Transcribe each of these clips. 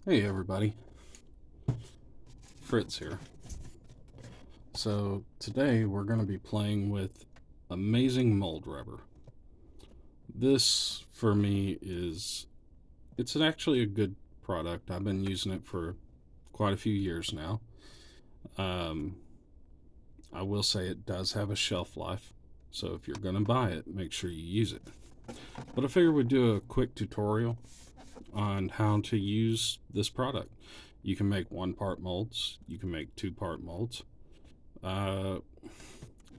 Hey everybody, Fritz here. So today we're going to be playing with Amazing Mold Rubber. This for me it's actually a good product. I've been using it for quite a few years now. Um, I will say it does have a shelf life, so if you're going to buy it, make sure you use it. But I figured we'd do a quick tutorial on how to use this product. You can make 1-part molds, you can make 2-part molds. Uh,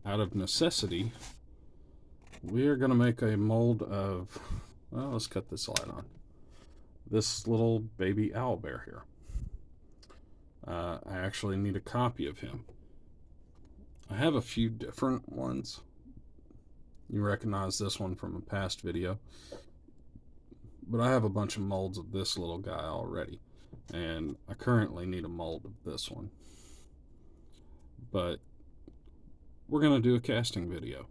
Out of necessity, we are going to make a mold of, well, let's cut this light on. This little baby owl bear here. I actually need a copy of him. I have a few different ones. You recognize this one from a past video. But I have a bunch of molds of this little guy already. And I currently need a mold of this one. But we're going to do a casting video.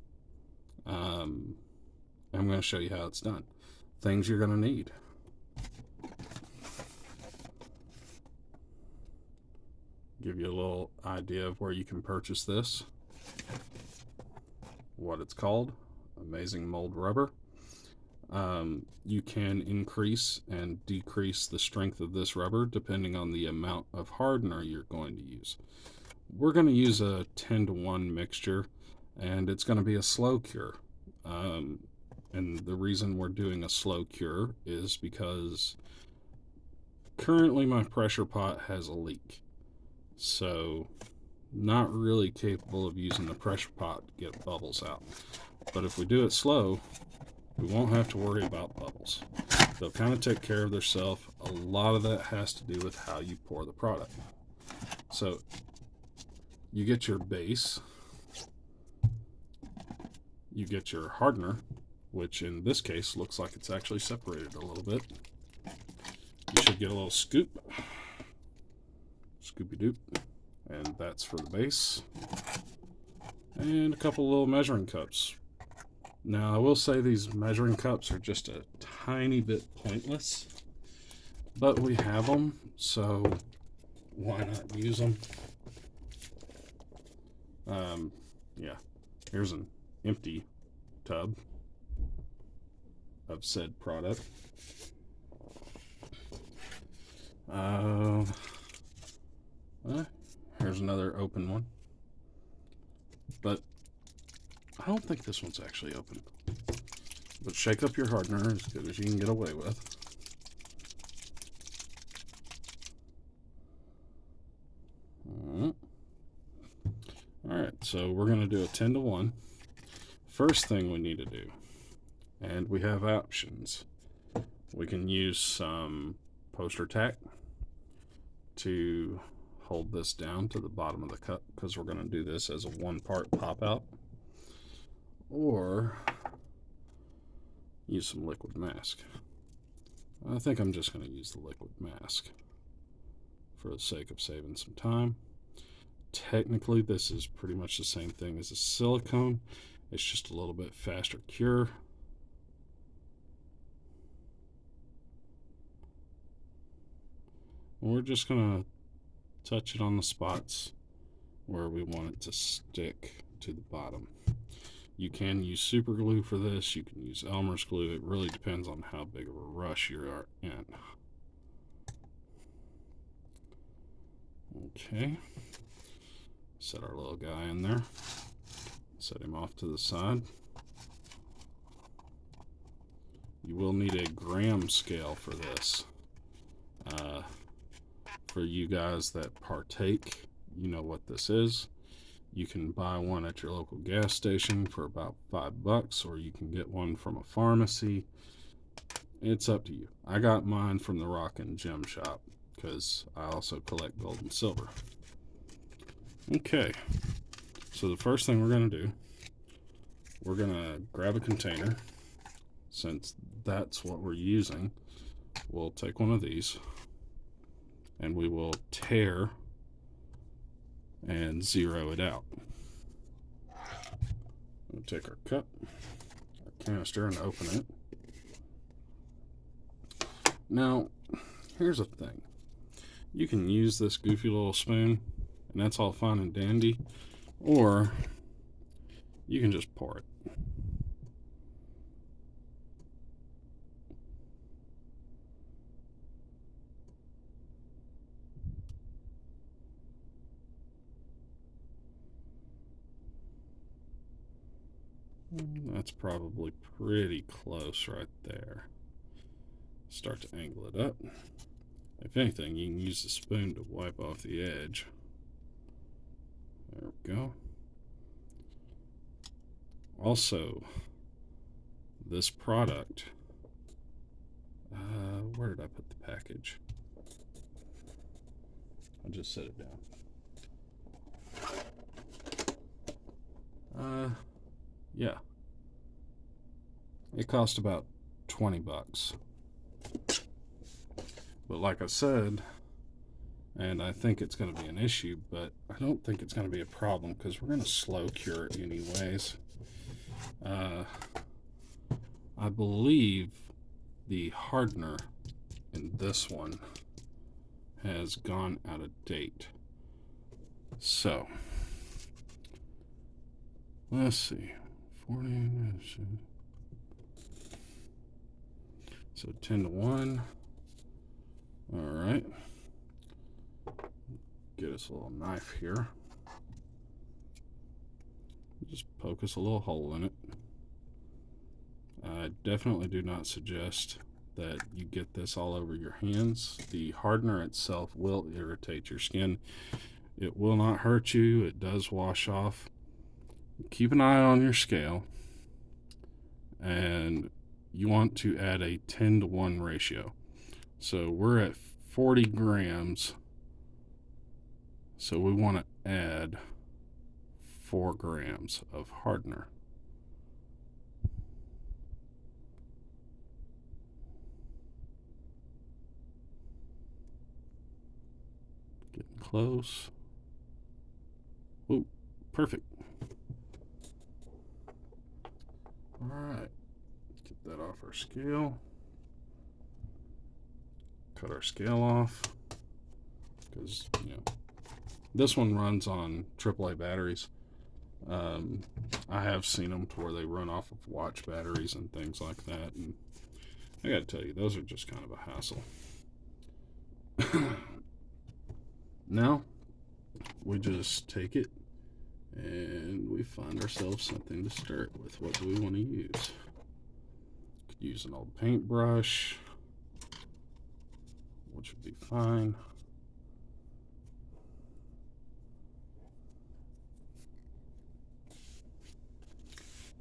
I'm going to show you how it's done. Things you're going to need. Give you a little idea of where you can purchase this. What it's called, Amazing Mold Rubber. You can increase and decrease the strength of this rubber depending on the amount of hardener you're going to use. We're going to use a 10-to-1 mixture, and it's going to be a slow cure. And the reason we're doing a slow cure is because currently my pressure pot has a leak. So not really capable of using the pressure pot to get bubbles out. But if we do it slow, we won't have to worry about bubbles. They'll kind of take care of themselves. A lot of that has to do with how you pour the product. So you get your base, you get your hardener, which in this case looks like it's actually separated a little bit. You should get a little scoop, scoopy doop, and that's for the base, and a couple little measuring cups. Now I will say these measuring cups are just a tiny bit pointless, but we have them, so why not use them? Yeah, here's an empty tub of said product. Here's another open one, but I don't think this one's actually open. But shake up your hardener as good as you can get away with. Alright, so we're going to do a 10-to-1. First thing we need to do, and we have options. We can use some poster tack to hold this down to the bottom of the cup, because we're going to do this as a 1-part pop out. Or use some liquid mask. I think I'm just going to use the liquid mask for the sake of saving some time. Technically, this is pretty much the same thing as a silicone. It's just a little bit faster cure. We're just going to touch it on the spots where we want it to stick to the bottom. You can use super glue for this. You can use Elmer's glue. It really depends on how big of a rush you are in. Okay. Set our little guy in there. Set him off to the side. You will need a gram scale for this. For you guys that partake, you know what this is. You can buy one at your local gas station for about $5, or you can get one from a pharmacy. It's up to you. I got mine from the Rock and Gem shop because I also collect gold and silver. Okay, so the first thing we're going to do, we're going to grab a container. Since that's what we're using, we'll take one of these and we will tear and zero it out. We'll take our cup, our canister, and open it. Now, here's a thing. You can use this goofy little spoon, and that's all fine and dandy, or you can just pour it. That's probably pretty close right there. Start to angle it up. If anything, you can use the spoon to wipe off the edge. There we go. Also, this product, where did I put the package? I'll just set it down. Yeah. It cost about 20 bucks. But like I said, and I think it's going to be an issue, but I don't think it's going to be a problem because we're going to slow cure it anyways. I believe the hardener in this one has gone out of date. So, let's see. 40, so 10 to 1. All right. Get us a little knife here. Just poke us a little hole in it. I definitely do not suggest that you get this all over your hands. The hardener itself will irritate your skin. It will not hurt you. It does wash off. Keep an eye on your scale, and you want to add a 10 to 1 ratio. So we're at 40 grams, so we want to add 4 grams of hardener. Getting close. Ooh, perfect. All right, get that off our scale. Cut our scale off because, this one runs on AAA batteries. I have seen them to where they run off of watch batteries and things like that, and I gotta tell you, those are just kind of a hassle. Now we just take it and we find ourselves something to stir it with. What do we want to use? Could use an old paintbrush, which would be fine.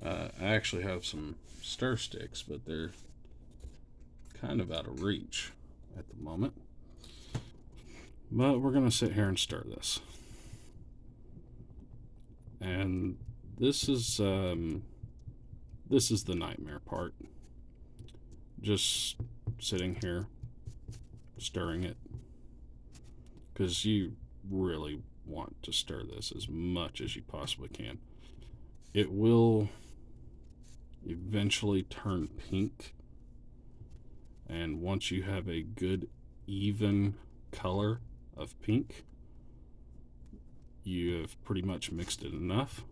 I actually have some stir sticks, but they're kind of out of reach at the moment. But we're going to sit here and stir this. And this is the nightmare part. Just sitting here, stirring it. Because you really want to stir this as much as you possibly can. It will eventually turn pink, and once you have a good even color of pink, you have pretty much mixed it enough.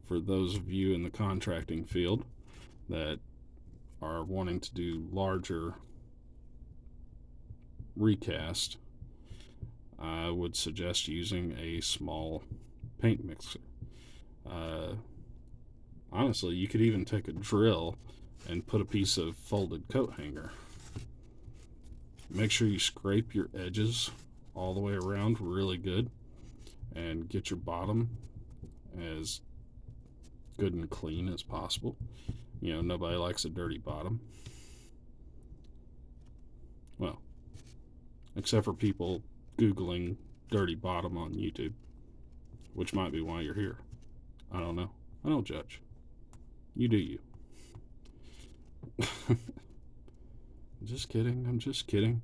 For those of you in the contracting field that are wanting to do larger recast, I would suggest using a small paint mixer. Honestly, you could even take a drill and put a piece of folded coat hanger. Make sure you scrape your edges all the way around really good and get your bottom as good and clean as possible. Nobody likes a dirty bottom. Well, except for people Googling dirty bottom on YouTube, which might be why you're here. I don't know. I don't judge. You do you. Just kidding. I'm just kidding.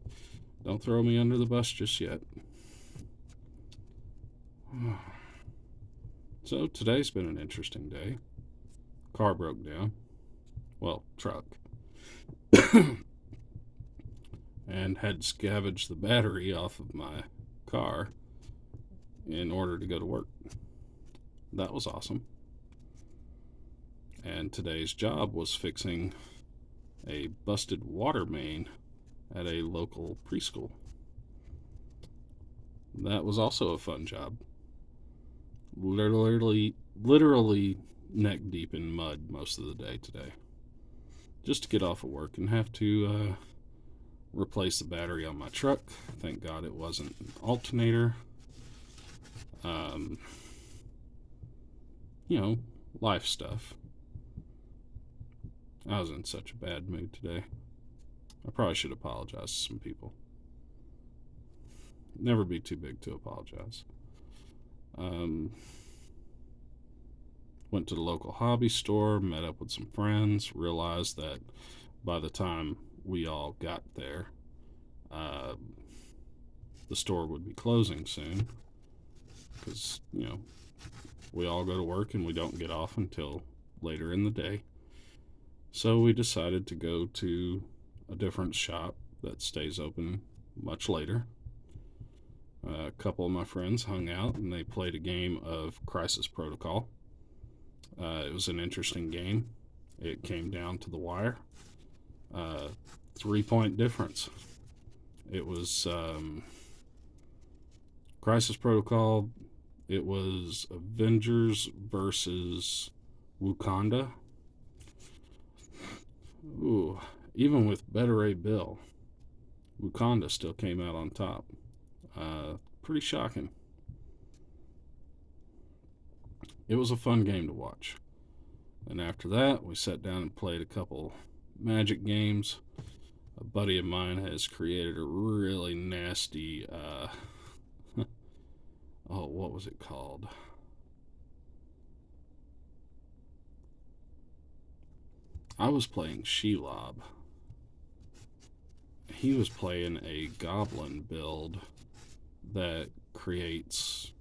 Don't throw me under the bus just yet. So today's been an interesting day. Car broke down. Well, truck. and had scavenged the battery off of my car in order to go to work. That was awesome. And today's job was fixing a busted water main at a local preschool. That was also a fun job. Literally neck deep in mud most of the day today. Just to get off of work and have to replace the battery on my truck. Thank God it wasn't an alternator. You know, life stuff. I was in such a bad mood today. I probably should apologize to some people. Never be too big to apologize. Went to the local hobby store, met up with some friends, realized that by the time we all got there, the store would be closing soon. Because, you know, we all go to work and we don't get off until later in the day. So we decided to go to a different shop that stays open much later. A couple of my friends hung out and they played a game of Crisis Protocol. It was an interesting game. It came down to the wire. 3-point difference. It was Crisis Protocol. It was Avengers versus Wakanda. Ooh, even with Better Ray Bill, Wakanda still came out on top. Pretty shocking. It was a fun game to watch. And after that, we sat down and played a couple Magic games. A buddy of mine has created a really nasty, what was it called? I was playing Shelob. He was playing a goblin build that creates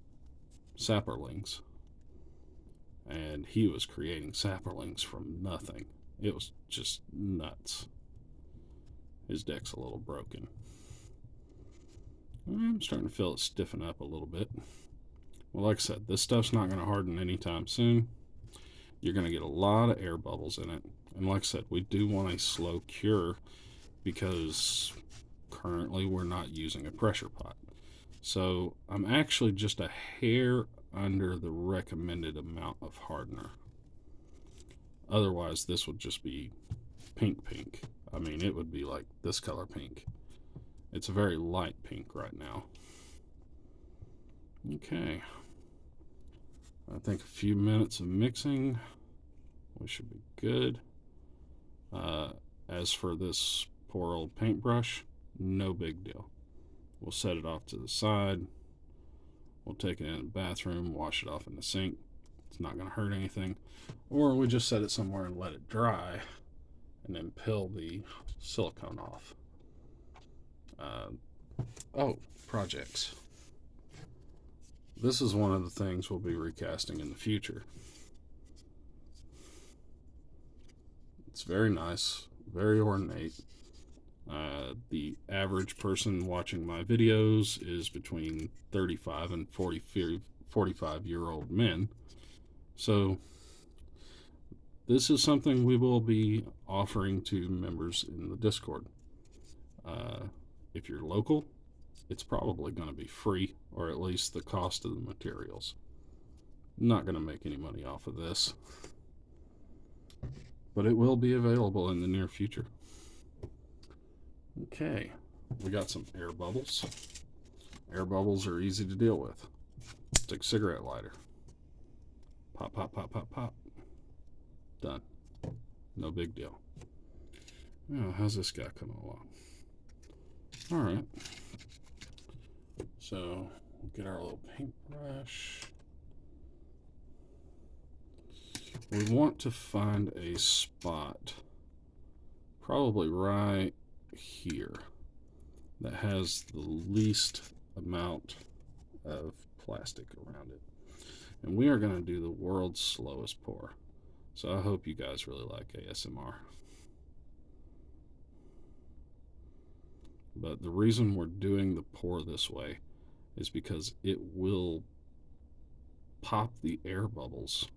sapperlings. And he was creating sapperlings from nothing. It was just nuts. His deck's a little broken. I'm starting to feel it stiffen up a little bit. Well, like I said, this stuff's not going to harden anytime soon. You're going to get a lot of air bubbles in it. And like I said, we do want a slow cure because currently we're not using a pressure pot. So I'm actually just a hair under the recommended amount of hardener. Otherwise, this would just be pink. I mean, it would be like this color pink. It's a very light pink right now. Okay. I think a few minutes of mixing, we should be good. As for this poor old paintbrush, no big deal. We'll set it off to the side. We'll take it in the bathroom, wash it off in the sink. It's not going to hurt anything. Or we just set it somewhere and let it dry and then peel the silicone off. Projects. This is one of the things we'll be recasting in the future. It's very nice, very ornate. The average person watching my videos is between 35 and 45-year-old men. So this is something we will be offering to members in the Discord. If you're local, it's probably going to be free, or at least the cost of the materials. I'm not going to make any money off of this, but it will be available in the near future. Okay, we got some air bubbles. Air bubbles are easy to deal with. Take a cigarette lighter. Pop, pop, pop, pop, pop. Done. No big deal. Oh, how's this guy coming along? All right. So, we'll get our little paintbrush. We want to find a spot, probably right here, that has the least amount of plastic around it. And we are going to do the world's slowest pour. So I hope you guys really like ASMR. But the reason we're doing the pour this way is because it will pop the air bubbles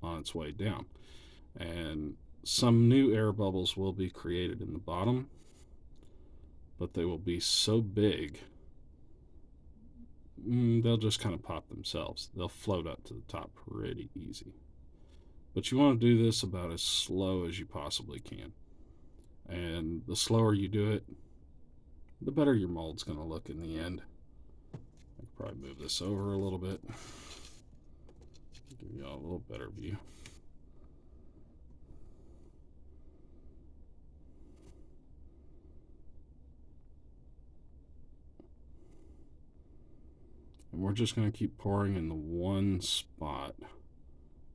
on its way down. And some new air bubbles will be created in the bottom, but they will be so big, they'll just kind of pop themselves. They'll float up to the top pretty easy. But you want to do this about as slow as you possibly can. And the slower you do it, the better your mold's going to look in the end. I could probably move this over a little bit, give you all a little better view. And we're just going to keep pouring in the one spot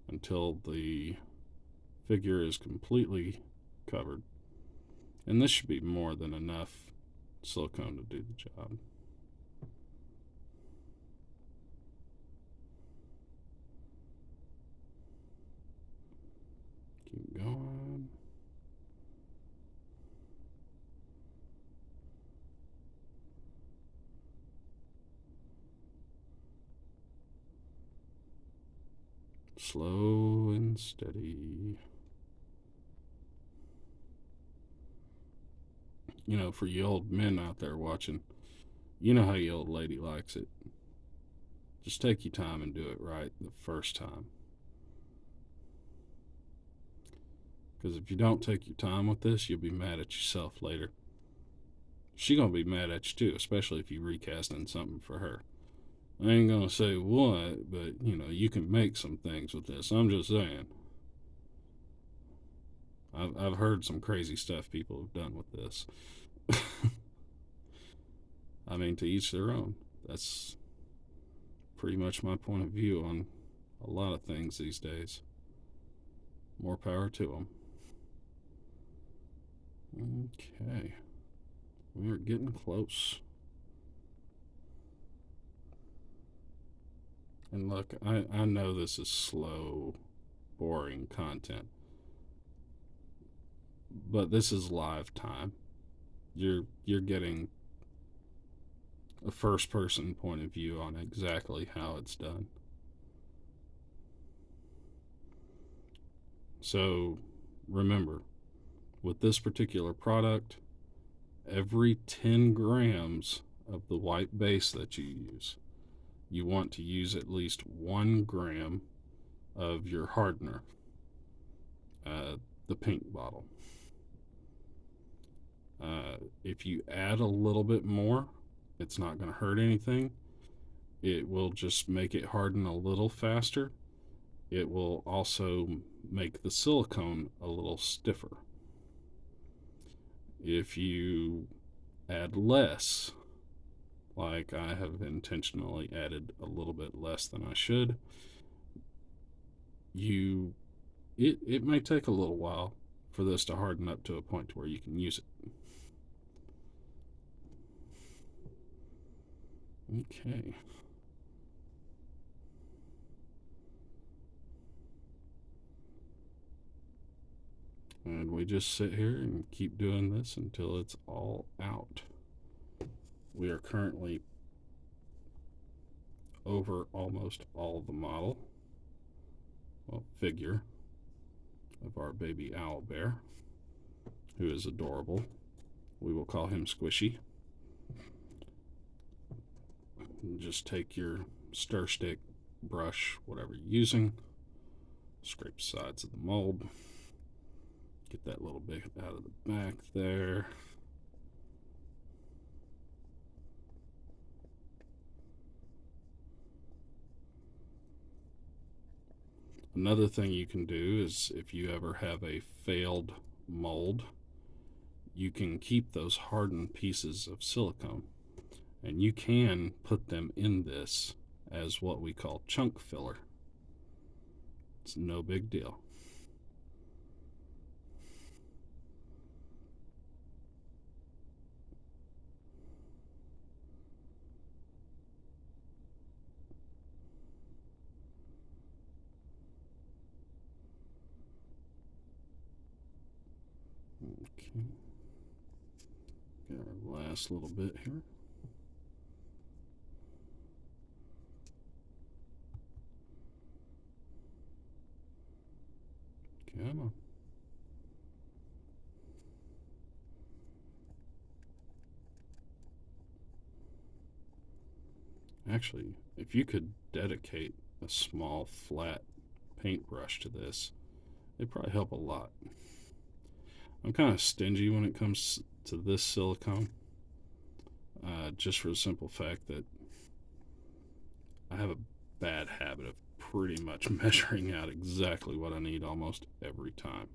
until the figure is completely covered. And this should be more than enough silicone to do the job. Keep going. Slow and steady. You know, for you old men out there watching, you know how your old lady likes it. Just take your time and do it right the first time. Because if you don't take your time with this, you'll be mad at yourself later. She gonna be mad at you too, especially if you recasting something for her. I ain't gonna say what, but you know, you can make some things with this. I'm just saying. I've heard some crazy stuff people have done with this. I mean, to each their own. That's pretty much my point of view on a lot of things these days. More power to them. Okay. We're getting close. And look, I know this is slow, boring content, but this is live time. You're getting a first person point of view on exactly how it's done. So remember, with this particular product, every 10 grams of the white base that you use, you want to use at least 1 gram of your hardener, the pink bottle. If you add a little bit more, it's not going to hurt anything. It will just make it harden a little faster. It will also make the silicone a little stiffer. If you add less, like I have intentionally added a little bit less than I should, it may take a little while for this to harden up to a point to where you can use it. Okay. And we just sit here and keep doing this until it's all out. We are currently over almost all the model, well, figure of our baby owl bear, who is adorable. We will call him Squishy. And just take your stir stick, brush, whatever you're using, scrape the sides of the mold, get that little bit out of the back there. Another thing you can do is if you ever have a failed mold, you can keep those hardened pieces of silicone and you can put them in this as what we call chunk filler. It's no big deal. Okay. last little bit here. Come on. Actually, if you could dedicate a small flat paintbrush to this, it'd probably help a lot. I'm kind of stingy when it comes to this silicone, just for the simple fact that I have a bad habit of pretty much measuring out exactly what I need almost every time.